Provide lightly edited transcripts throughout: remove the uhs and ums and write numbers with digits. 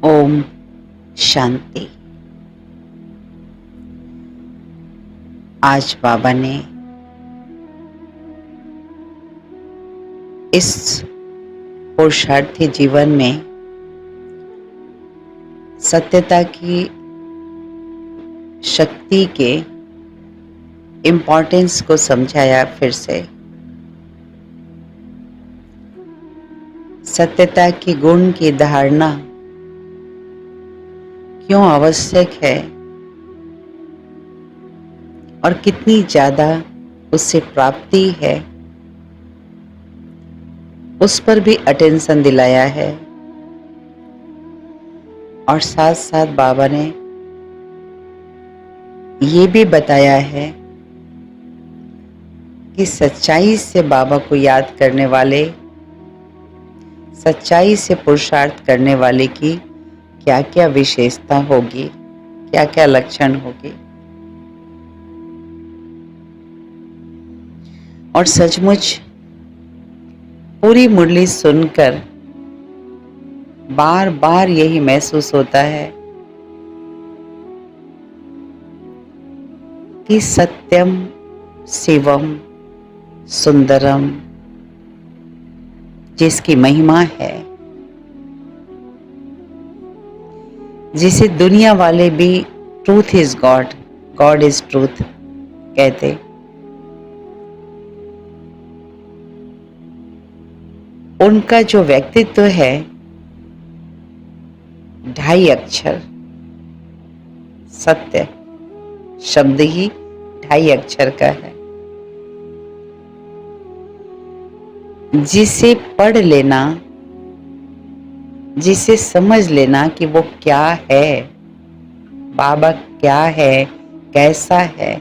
ओम शांति। आज बाबा ने इस पुरुषार्थी जीवन में सत्यता की शक्ति के इम्पोर्टेंस को समझाया। फिर से सत्यता की गुण की धारणा क्यों आवश्यक है और कितनी ज्यादा उससे प्राप्ति है, उस पर भी अटेंशन दिलाया है। और साथ साथ बाबा ने ये भी बताया है कि सच्चाई से बाबा को याद करने वाले, सच्चाई से पुरुषार्थ करने वाले की क्या क्या विशेषता होगी, क्या क्या लक्षण होगी। और सचमुच पूरी मुरली सुनकर बार बार यही महसूस होता है कि सत्यम शिवम सुंदरम जिसकी महिमा है, जिसे दुनिया वाले भी truth is God, God is truth कहते, उनका जो व्यक्तित्व है 2.5 अक्षर, सत्य शब्द ही 2.5 अक्षर का है। जिसे पढ़ लेना, जिसे समझ लेना कि वो क्या है, बाबा क्या है, कैसा है,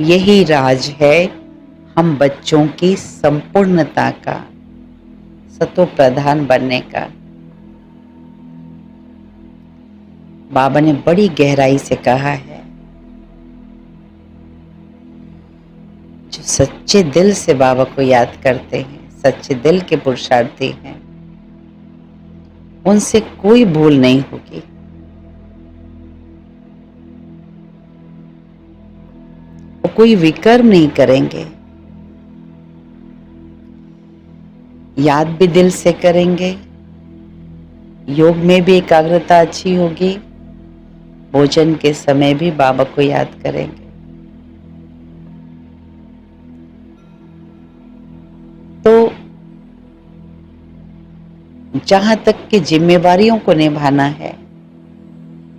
यही राज है हम बच्चों की संपूर्णता का, सतो प्रधान बनने का। बाबा ने बड़ी गहराई से कहा है, जो सच्चे दिल से बाबा को याद करते हैं, सच्चे दिल के पुरुषार्थी हैं, उनसे कोई भूल नहीं होगी। वो कोई विकर्म नहीं करेंगे, याद भी दिल से करेंगे, योग में भी एकाग्रता अच्छी होगी, भोजन के समय भी बाबा को याद करेंगे। तो जहां तक कि जिम्मेवारियों को निभाना है,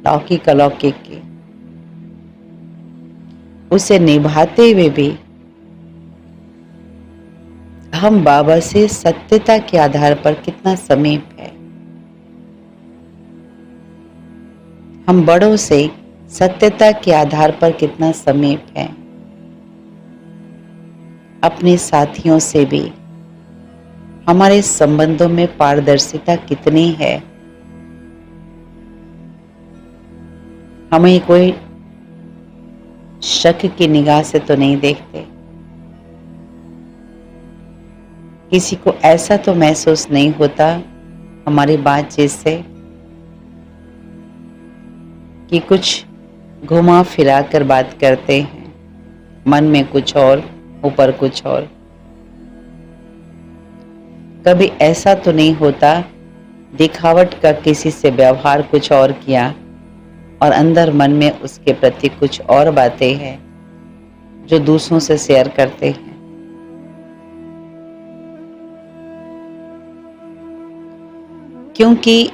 लौकिक अलौकिक की, उसे निभाते हुए भी हम बाबा से सत्यता के आधार पर कितना समीप है, हम बड़ों से सत्यता के आधार पर कितना समीप है, अपने साथियों से भी हमारे संबंधों में पारदर्शिता कितनी है। हमें कोई शक की निगाह से तो नहीं देखते, किसी को ऐसा तो महसूस नहीं होता हमारी बातचीत से कि कुछ घुमा फिरा कर बात करते हैं, मन में कुछ और, ऊपर कुछ और। कभी ऐसा तो नहीं होता दिखावट का किसी से व्यवहार कुछ और किया और अंदर मन में उसके प्रति कुछ और बातें हैं जो दूसरों से शेयर करते हैं। क्योंकि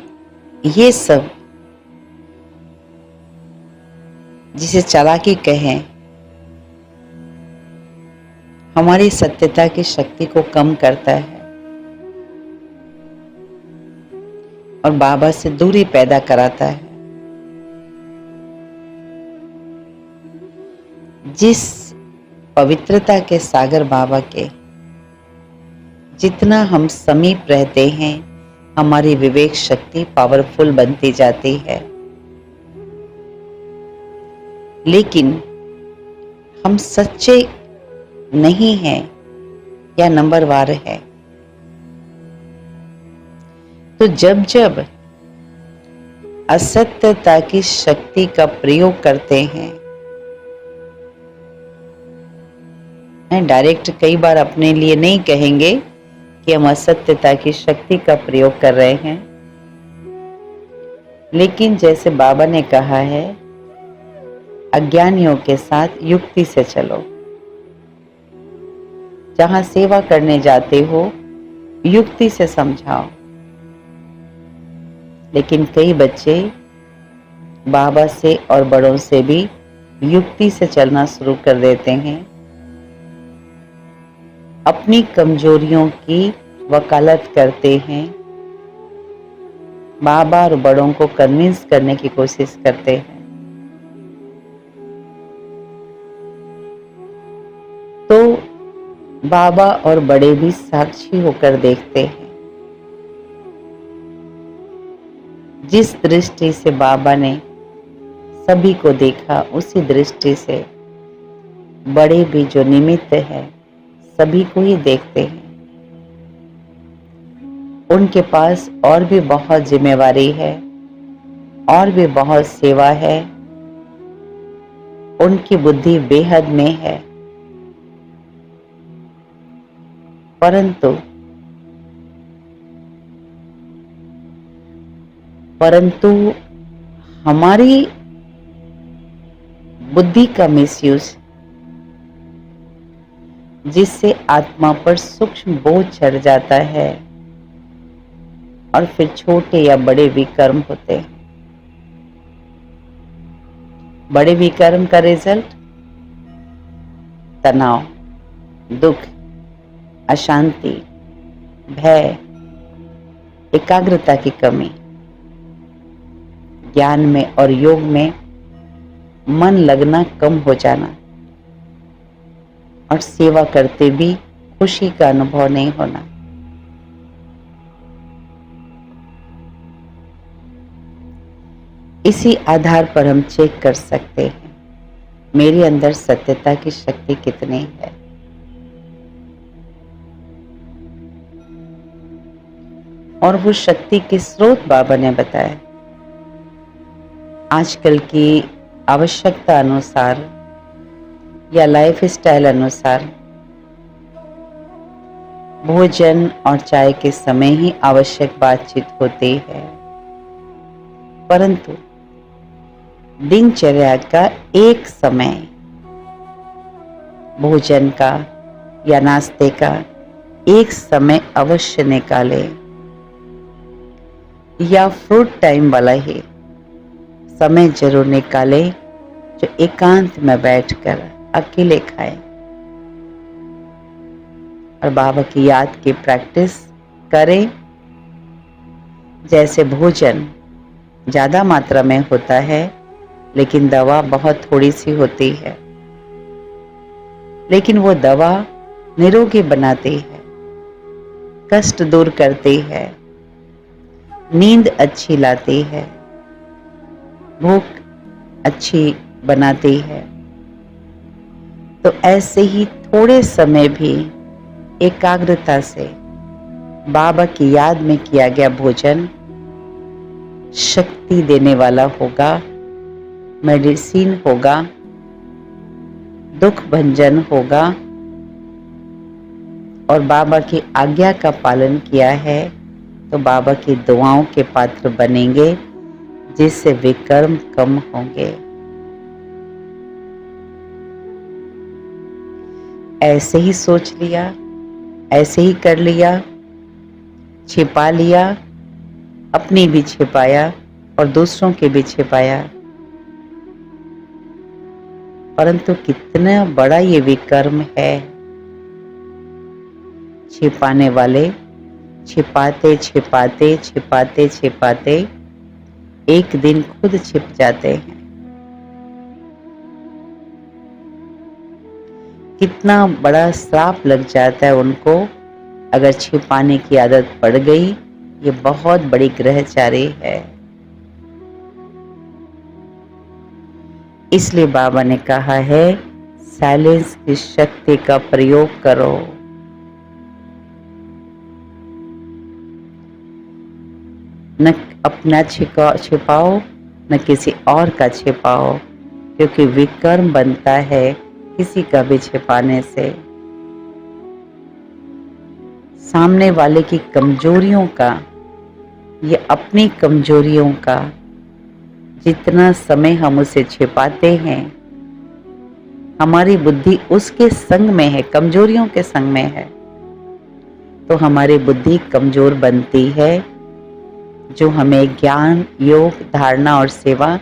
ये सब, जिसे चालाकी कहें, हमारी सत्यता की शक्ति को कम करता है और बाबा से दूरी पैदा कराता है। जिस पवित्रता के सागर बाबा के जितना हम समीप रहते हैं, हमारी विवेक शक्ति पावरफुल बनती जाती है। लेकिन हम सच्चे नहीं हैं या नंबरवार है, तो जब जब असत्यता की शक्ति का प्रयोग करते हैं, डायरेक्ट कई बार अपने लिए नहीं कहेंगे कि हम असत्यता की शक्ति का प्रयोग कर रहे हैं, लेकिन जैसे बाबा ने कहा है, अज्ञानियों के साथ युक्ति से चलो। जहां सेवा करने जाते हो, युक्ति से समझाओ। लेकिन कई बच्चे बाबा से और बड़ों से भी युक्ति से चलना शुरू कर देते हैं, अपनी कमजोरियों की वकालत करते हैं, बाबा और बड़ों को कन्विंस करने की कोशिश करते हैं। तो बाबा और बड़े भी साक्षी होकर देखते हैं। जिस दृष्टि से बाबा ने सभी को देखा, उसी दृष्टि से बड़े भी जो निमित्त है सभी को ही देखते हैं। उनके पास और भी बहुत जिम्मेवारी है, और भी बहुत सेवा है। उनकी बुद्धि बेहद में है, परंतु हमारी बुद्धि का मिसयूज, जिससे आत्मा पर सूक्ष्म बोझ चढ़ जाता है और फिर छोटे या बड़े विकर्म होते हैं। बड़े विकर्म का रिजल्ट तनाव, दुख, अशांति, भय, एकाग्रता की कमी, ज्ञान में और योग में मन लगना कम हो जाना, और सेवा करते भी खुशी का अनुभव नहीं होना। इसी आधार पर हम चेक कर सकते हैं मेरे अंदर सत्यता की शक्ति कितनी है। और वो शक्ति के स्रोत बाबा ने बताया। आजकल की आवश्यकता अनुसार या लाइफ स्टाइल अनुसार भोजन और चाय के समय ही आवश्यक बातचीत होती है, परंतु दिनचर्या का एक समय भोजन का या नाश्ते का एक समय अवश्य निकाले, या फ्रूट टाइम वाला ही समय जरूर निकाले जो एकांत में बैठकर अकेले खाए और बाबा की याद की प्रैक्टिस करें। जैसे भोजन ज्यादा मात्रा में होता है, लेकिन दवा बहुत थोड़ी सी होती है, लेकिन वो दवा निरोगी बनाती है, कष्ट दूर करती है, नींद अच्छी लाती है, भूख अच्छी बनाती है। तो ऐसे ही थोड़े समय भी एकाग्रता से बाबा की याद में किया गया भोजन शक्ति देने वाला होगा, मेडिसिन होगा, दुख भंजन होगा। और बाबा की आज्ञा का पालन किया है तो बाबा की दुआओं के पात्र बनेंगे, जिससे विकर्म कम होंगे। ऐसे ही सोच लिया, ऐसे ही कर लिया, छिपा लिया, अपनी भी छिपाया और दूसरों के भी छिपाया, परंतु कितना बड़ा ये विकर्म है। छिपाने वाले छिपाते छिपाते छिपाते छिपाते एक दिन खुद छिप जाते हैं। कितना बड़ा श्राप लग जाता है उनको अगर छिपाने की आदत पड़ गई। ये बहुत बड़ी ग्रहचारी है। इसलिए बाबा ने कहा है साइलेंस की शक्ति का प्रयोग करो। न अपना छिपाओ, न किसी और का छिपाओ, क्योंकि विकर्म बनता है किसी का भी छिपाने से। सामने वाले की कमजोरियों का या अपनी कमजोरियों का जितना समय हम उसे छिपाते हैं, हमारी बुद्धि उसके संग में है, कमजोरियों के संग में है, तो हमारी बुद्धि कमजोर बनती है, जो हमें ज्ञान, योग, धारणा और सेवा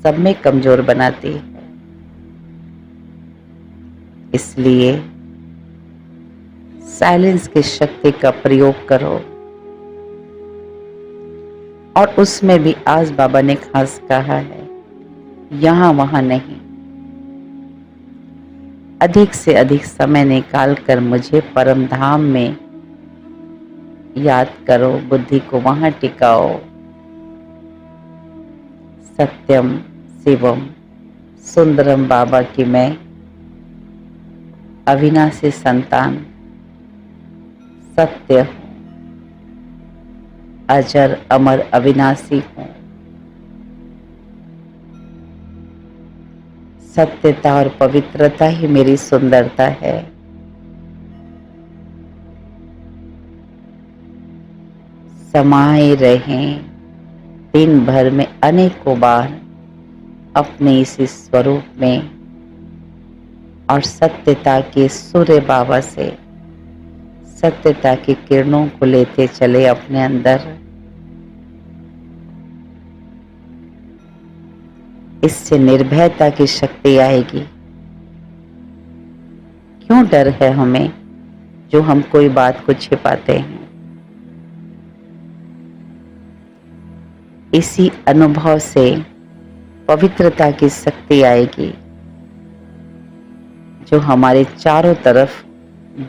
सब में कमजोर बनाती है। इसलिए साइलेंस की शक्ति का प्रयोग करो। और उसमें भी आज बाबा ने खास कहा है, यहां वहां नहीं, अधिक से अधिक समय निकाल कर मुझे परम धाम में याद करो, बुद्धि को वहां टिकाओ। सत्यम शिवम सुंदरम बाबा की मैं अविनाशी संतान सत्य हूं, अजर अमर अविनाशी हूं। सत्यता और पवित्रता ही मेरी सुंदरता है। समाये रहें दिन भर में अनेकों बार अपने इसी स्वरूप में, और सत्यता के सूर्य बाबा से सत्यता की किरणों को लेते चले अपने अंदर। इससे निर्भयता की शक्ति आएगी। क्यों डर है हमें, जो हम कोई बात को छिपाते हैं। इसी अनुभव से पवित्रता की शक्ति आएगी, जो हमारे चारों तरफ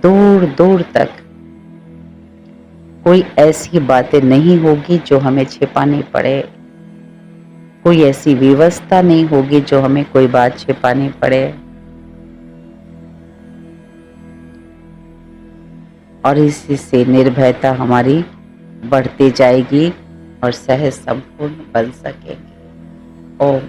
दूर दूर तक कोई ऐसी बातें नहीं होगी जो हमें छिपानी पड़े, कोई ऐसी व्यवस्था नहीं होगी जो हमें कोई बात छिपानी पड़े। और इसी से निर्भयता हमारी बढ़ती जाएगी और सहज संपूर्ण बन सकेंगे। ओम